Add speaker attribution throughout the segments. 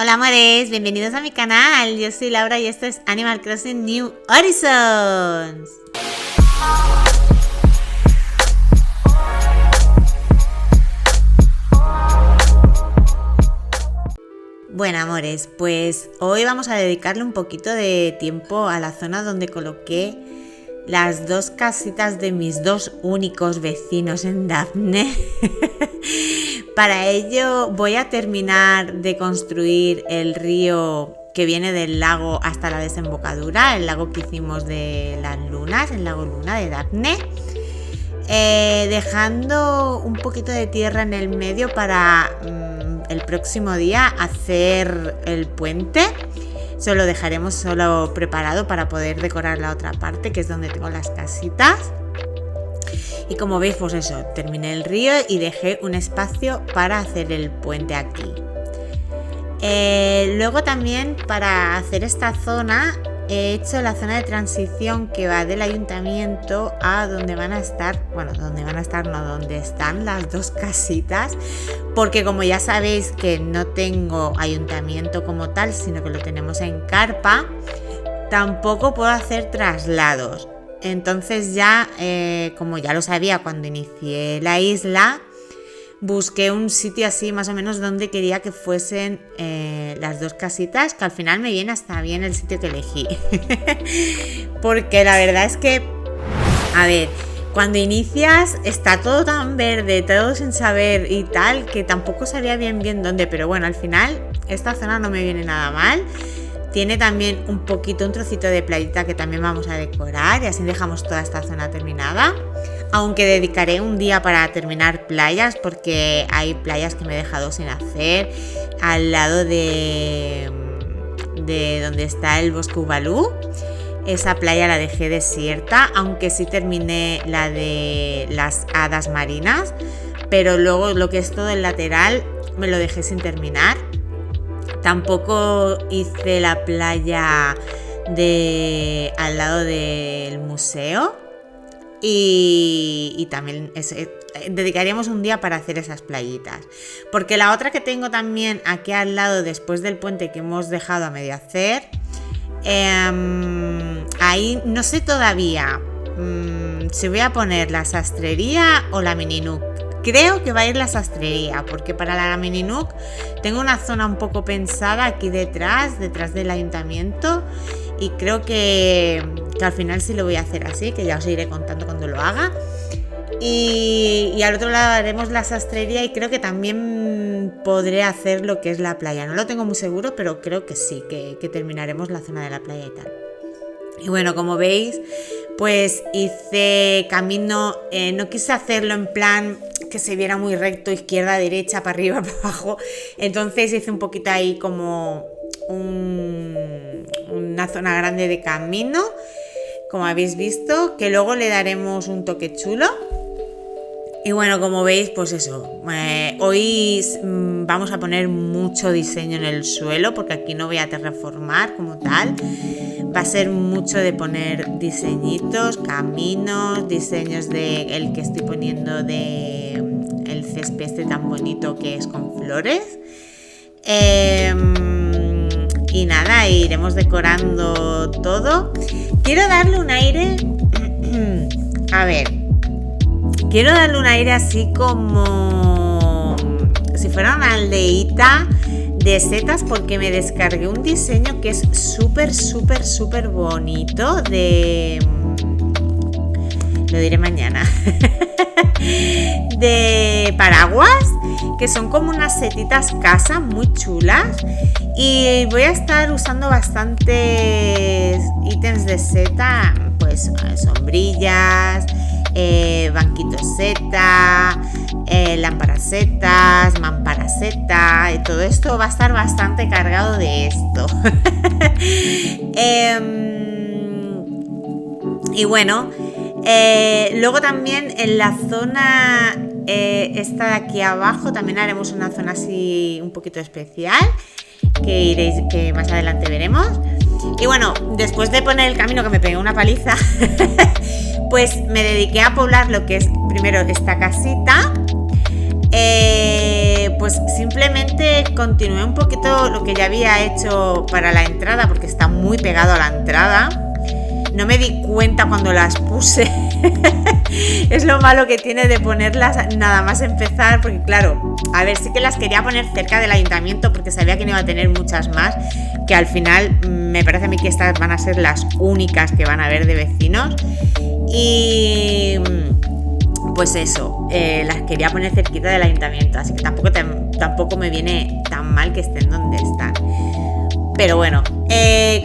Speaker 1: Hola amores, bienvenidos a mi canal. Yo soy Laura y esto es Animal Crossing New Horizons. Bueno amores, pues hoy vamos a dedicarle un poquito de tiempo a la zona donde coloqué las dos casitas de mis dos únicos vecinos en Daphne. Para ello voy a terminar de construir el río que viene del lago hasta la desembocadura, el lago que hicimos de las lunas, el lago Luna de Daphne, dejando un poquito de tierra en el medio para el próximo día hacer el puente. Eso lo dejaremos solo preparado para poder decorar la otra parte, que es donde tengo las casitas. Y como veis, pues eso, terminé el río y dejé un espacio para hacer el puente aquí. Luego también para hacer esta zona he hecho la zona de transición que va del ayuntamiento a donde van a estar, donde están las dos casitas, porque como ya sabéis que no tengo ayuntamiento como tal, sino que lo tenemos en carpa, tampoco puedo hacer traslados. Entonces ya, como ya lo sabía cuando inicié la isla, busqué un sitio así más o menos donde quería que fuesen las dos casitas, que al final me viene hasta bien el sitio que elegí. Porque la verdad es que, a ver, cuando inicias está todo tan verde, todo sin saber y tal, que tampoco sabía bien dónde, pero bueno, al final esta zona no me viene nada mal. Tiene también un trocito de playita que también vamos a decorar y así dejamos toda esta zona terminada. Aunque dedicaré un día para terminar playas, porque hay playas que me he dejado sin hacer. Al lado de donde está el bosque Ubalú, esa playa la dejé desierta, aunque sí terminé la de las hadas marinas, pero luego lo que es todo el lateral me lo dejé sin terminar. Tampoco hice la playa al lado del museo y también dedicaríamos un día para hacer esas playitas. Porque la otra que tengo también aquí al lado, después del puente que hemos dejado a medio hacer, ahí no sé todavía si voy a poner la sastrería o la mini nook. Creo que va a ir la sastrería, porque para la mini nook tengo una zona un poco pensada aquí detrás del ayuntamiento, y creo que al final sí lo voy a hacer así, que ya os iré contando cuando lo haga. Y al otro lado haremos la sastrería, y creo que también podré hacer lo que es la playa. No lo tengo muy seguro, pero creo que sí, que terminaremos la zona de la playa y tal. Y bueno, como veis, pues hice camino, no quise hacerlo en plan que se viera muy recto, izquierda, derecha, para arriba, para abajo. Entonces hice un poquito ahí como una zona grande de camino, como habéis visto, que luego le daremos un toque chulo. Y bueno, como veis, pues eso, hoy vamos a poner mucho diseño en el suelo, porque aquí no voy a terraformar como tal. Va a ser mucho de poner diseñitos, caminos, diseños de el que estoy poniendo de el césped este tan bonito que es con flores. Y nada, iremos decorando todo. Quiero darle un aire, quiero darle un aire así como si fuera una aldeíta de setas, porque me descargué un diseño que es súper bonito lo diré mañana, de paraguas, que son como unas setitas casa muy chulas, y voy a estar usando bastantes ítems de seta, pues sombrillas, banquitos seta, lámparas setas, mamparas seta, y todo esto va a estar bastante cargado de esto. Y bueno, luego también en la zona esta de aquí abajo también haremos una zona así un poquito especial, que más adelante veremos. Y bueno, después de poner el camino, que me pegué una paliza, pues me dediqué a poblar lo que es primero esta casita, pues simplemente continué un poquito lo que ya había hecho para la entrada, porque está muy pegado a la entrada. No me di cuenta cuando las puse. Es lo malo que tiene de ponerlas nada más empezar, porque claro, a ver, sí que las quería poner cerca del ayuntamiento porque sabía que no iba a tener muchas más, que al final me parece a mí que estas van a ser las únicas que van a haber de vecinos. Y pues eso, las quería poner cerquita del ayuntamiento, así que tampoco me viene tan mal que estén donde están. Pero bueno,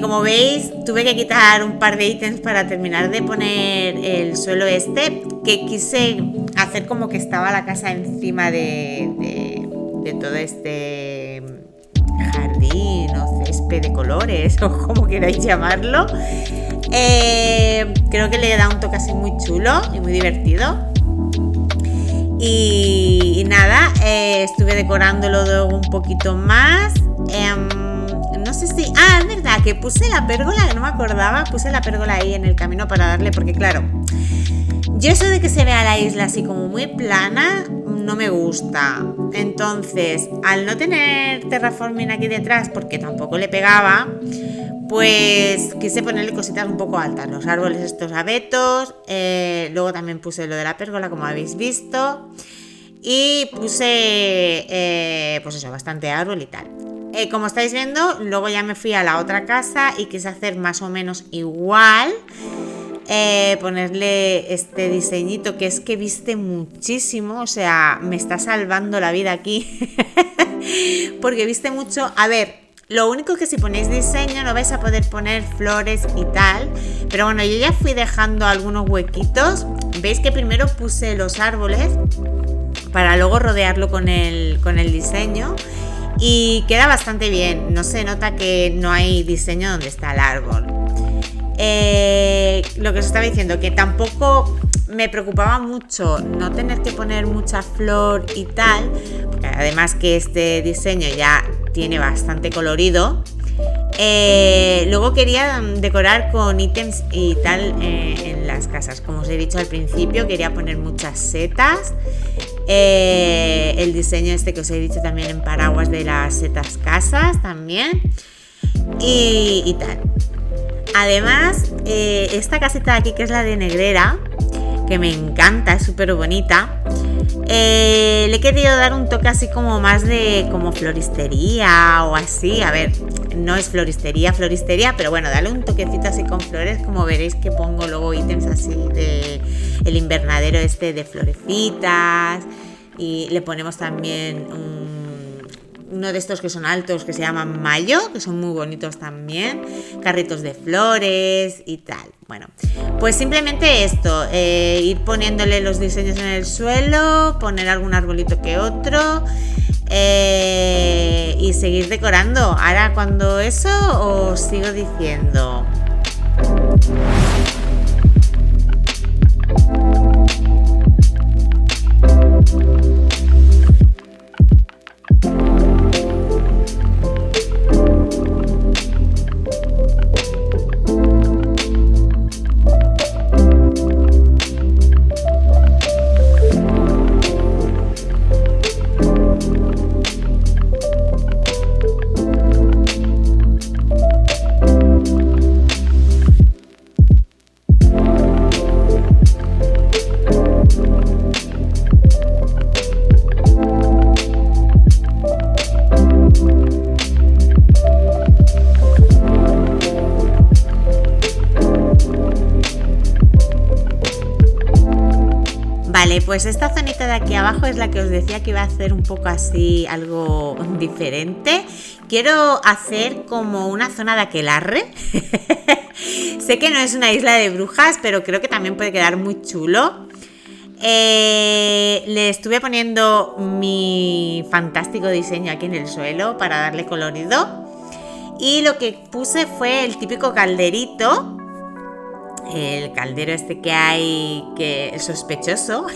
Speaker 1: como veis, tuve que quitar un par de ítems para terminar de poner el suelo que quise hacer como que estaba la casa encima de todo este jardín o césped de colores o como queráis llamarlo. Creo que le da un toque así muy chulo y muy divertido. Y nada, estuve decorándolo luego un poquito más. No sé si... es verdad que puse la pérgola, que no me acordaba. Puse la pérgola ahí en el camino para darle, porque claro, yo eso de que se vea la isla así como muy plana no me gusta. Entonces, al no tener terraforming aquí detrás, porque tampoco le pegaba, pues quise ponerle cositas un poco altas, los árboles estos abetos. Luego también puse lo de la pérgola, como habéis visto, y puse pues eso, bastante árbol y tal. Como estáis viendo, luego ya me fui a la otra casa y quise hacer más o menos igual, ponerle este diseñito que es que viste muchísimo, o sea, me está salvando la vida aquí porque viste mucho. A ver, lo único que si ponéis diseño no vais a poder poner flores y tal, pero bueno, yo ya fui dejando algunos huequitos. Veis que primero puse los árboles para luego rodearlo con el diseño. Y queda bastante bien, no se nota que no hay diseño donde está el árbol. Lo que os estaba diciendo, que tampoco me preocupaba mucho no tener que poner mucha flor y tal, porque además que este diseño ya tiene bastante colorido. Luego quería decorar con ítems y tal en las casas. Como os he dicho al principio, quería poner muchas setas. El diseño este que os he dicho también en paraguas de las setas casas también. Y tal. Además, esta casita de aquí, que es la de Negrera, que me encanta, es súper bonita. Le he querido dar un toque así como más de como floristería o así. A ver, no es floristería, pero bueno, dale un toquecito así con flores. Como veréis que pongo luego ítems así de el invernadero este de florecitas. Y le ponemos también uno de estos que son altos, que se llaman mayo, que son muy bonitos también, carritos de flores y tal. Bueno, pues simplemente esto, ir poniéndole los diseños en el suelo, poner algún arbolito que otro, y seguir decorando. Ahora, cuando eso, os sigo diciendo. Vale, pues esta zonita de aquí abajo es la que os decía que iba a hacer un poco así, algo diferente. Quiero hacer como una zona de aquelarre. Sé que no es una isla de brujas, pero creo que también puede quedar muy chulo. Le estuve poniendo mi fantástico diseño aquí en el suelo para darle colorido. Y lo que puse fue el típico calderito. El caldero este que hay, que es sospechoso,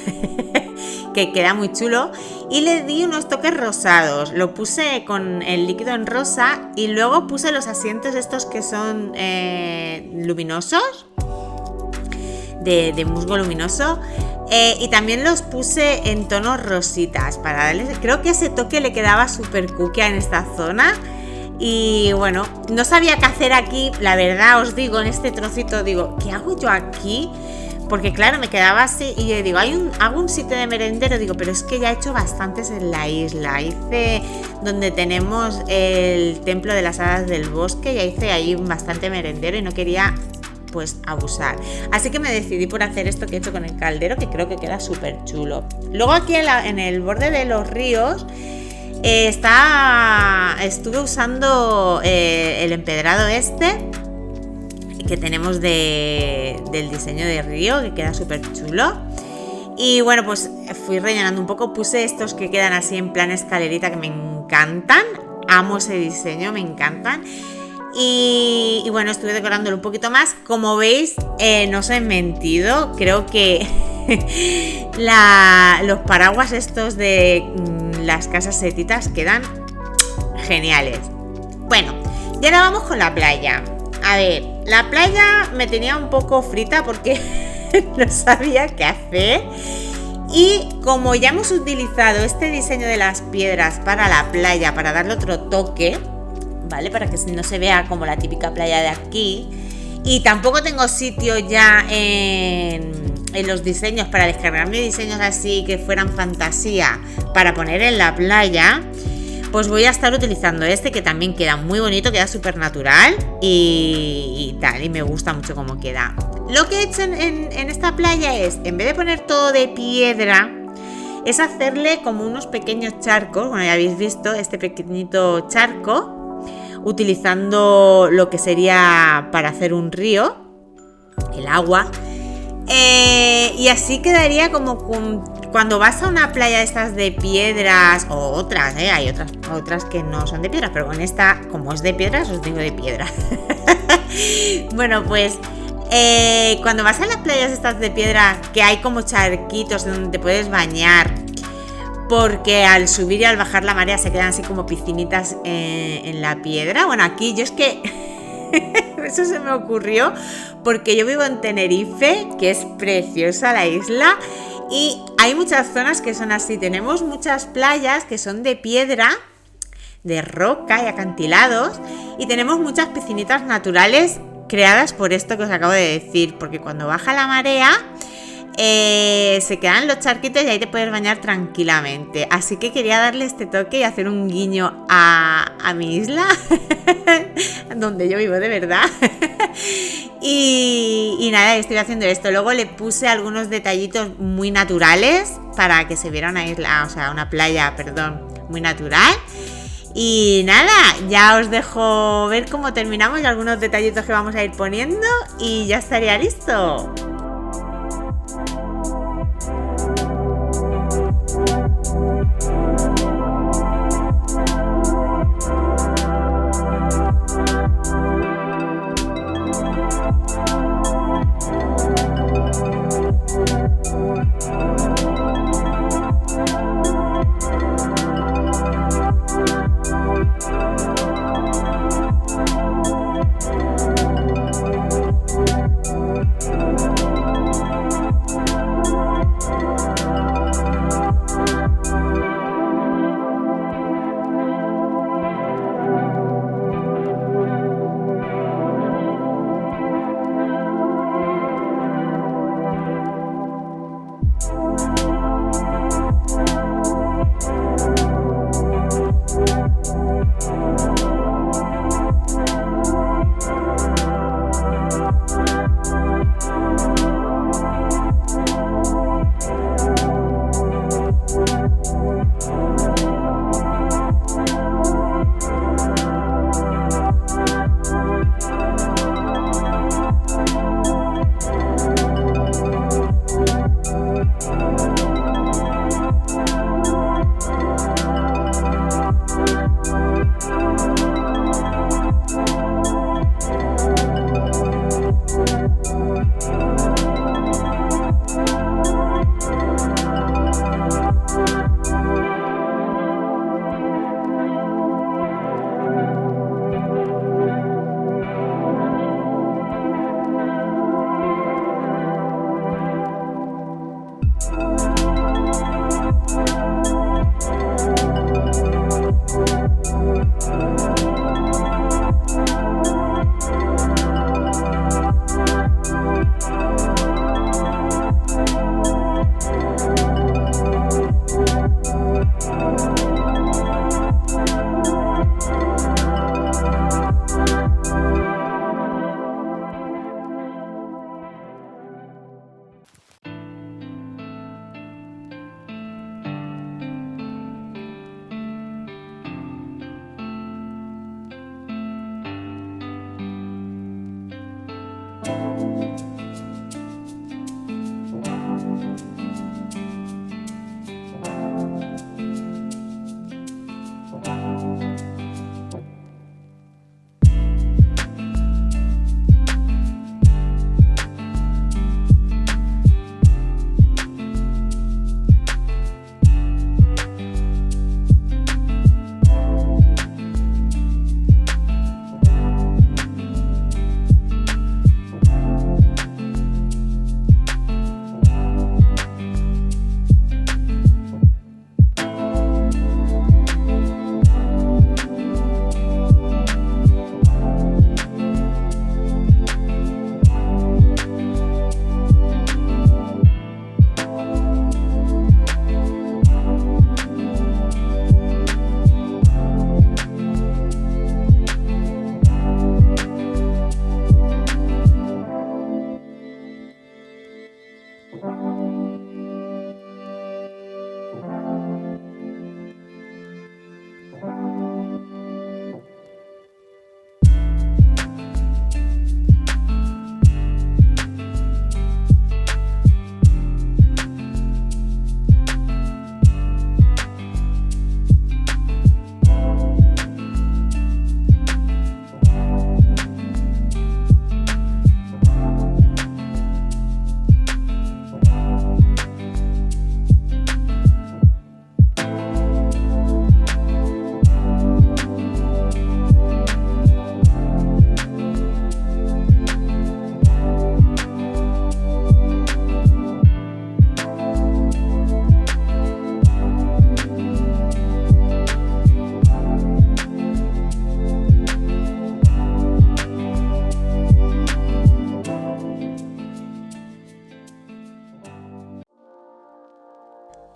Speaker 1: que queda muy chulo, y le di unos toques rosados. Lo puse con el líquido en rosa y luego puse los asientos estos que son luminosos. de musgo luminoso. Y también los puse en tonos rositas para darles, creo que ese toque le quedaba súper cookie en esta zona. Y bueno, no sabía qué hacer aquí, la verdad os digo, en este trocito digo, ¿qué hago yo aquí? Porque claro, me quedaba así y yo digo, hago un sitio de merendero, digo, pero es que ya he hecho bastantes en la isla. Hice donde tenemos el templo de las hadas del bosque, ya hice ahí bastante merendero y no quería pues abusar. Así que me decidí por hacer esto que he hecho con el caldero, que creo que queda súper chulo. Luego aquí en el borde de los ríos estuve usando el empedrado este que tenemos del diseño de río, que queda súper chulo. Y bueno, pues fui rellenando un poco, puse estos que quedan así en plan escalerita, que me encantan, amo ese diseño, me encantan. Y bueno, estuve decorándolo un poquito más. Como veis, no os he mentido, creo que los paraguas estos de las casas setitas quedan geniales. Bueno, y ahora vamos con la playa. A ver, la playa me tenía un poco frita porque no sabía qué hacer. Y como ya hemos utilizado este diseño de las piedras para la playa, para darle otro toque, ¿vale? Para que no se vea como la típica playa de aquí. Y tampoco tengo sitio ya en los diseños para descargarme diseños así que fueran fantasía para poner en la playa. Pues voy a estar utilizando este, que también queda muy bonito, queda súper natural y tal, y me gusta mucho cómo queda. Lo que he hecho en esta playa es, en vez de poner todo de piedra, es hacerle como unos pequeños charcos. Bueno, ya habéis visto este pequeñito charco, utilizando lo que sería para hacer un río, el agua. Y así quedaría como cuando vas a una playa de estas de piedras, o otras, hay otras que no son de piedras, pero con esta, como es de piedras, os digo de piedra. Bueno, pues cuando vas a las playas estas de piedra, que hay como charquitos donde te puedes bañar, porque al subir y al bajar la marea se quedan así como piscinitas en la piedra. Bueno, aquí yo es que eso se me ocurrió porque yo vivo en Tenerife, que es preciosa la isla, y hay muchas zonas que son así. Tenemos muchas playas que son de piedra, de roca y acantilados, y tenemos muchas piscinitas naturales creadas por esto que os acabo de decir, porque cuando baja la marea se quedan los charquitos y ahí te puedes bañar tranquilamente. Así que quería darle este toque y hacer un guiño a mi isla donde yo vivo de verdad. Y nada, estoy haciendo esto. Luego le puse algunos detallitos muy naturales para que se viera una isla, o sea, una playa, perdón, muy natural. Y nada, ya os dejo ver cómo terminamos y algunos detallitos que vamos a ir poniendo y ya estaría listo.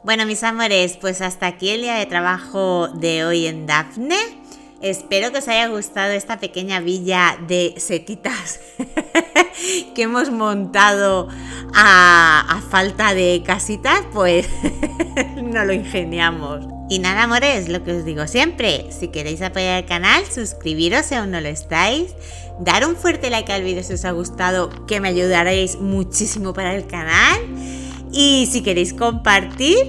Speaker 1: Bueno, mis amores, pues hasta aquí el día de trabajo de hoy en Dafne. Espero que os haya gustado esta pequeña villa de setitas que hemos montado a falta de casitas, pues no lo ingeniamos. Y nada, amores, lo que os digo siempre, si queréis apoyar el canal, suscribiros si aún no lo estáis, dar un fuerte like al vídeo si os ha gustado, que me ayudaréis muchísimo para el canal. Y si queréis compartir,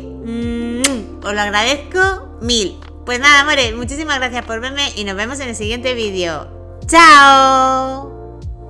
Speaker 1: os lo agradezco mil. Pues nada, amores, muchísimas gracias por verme y nos vemos en el siguiente vídeo. ¡Chao!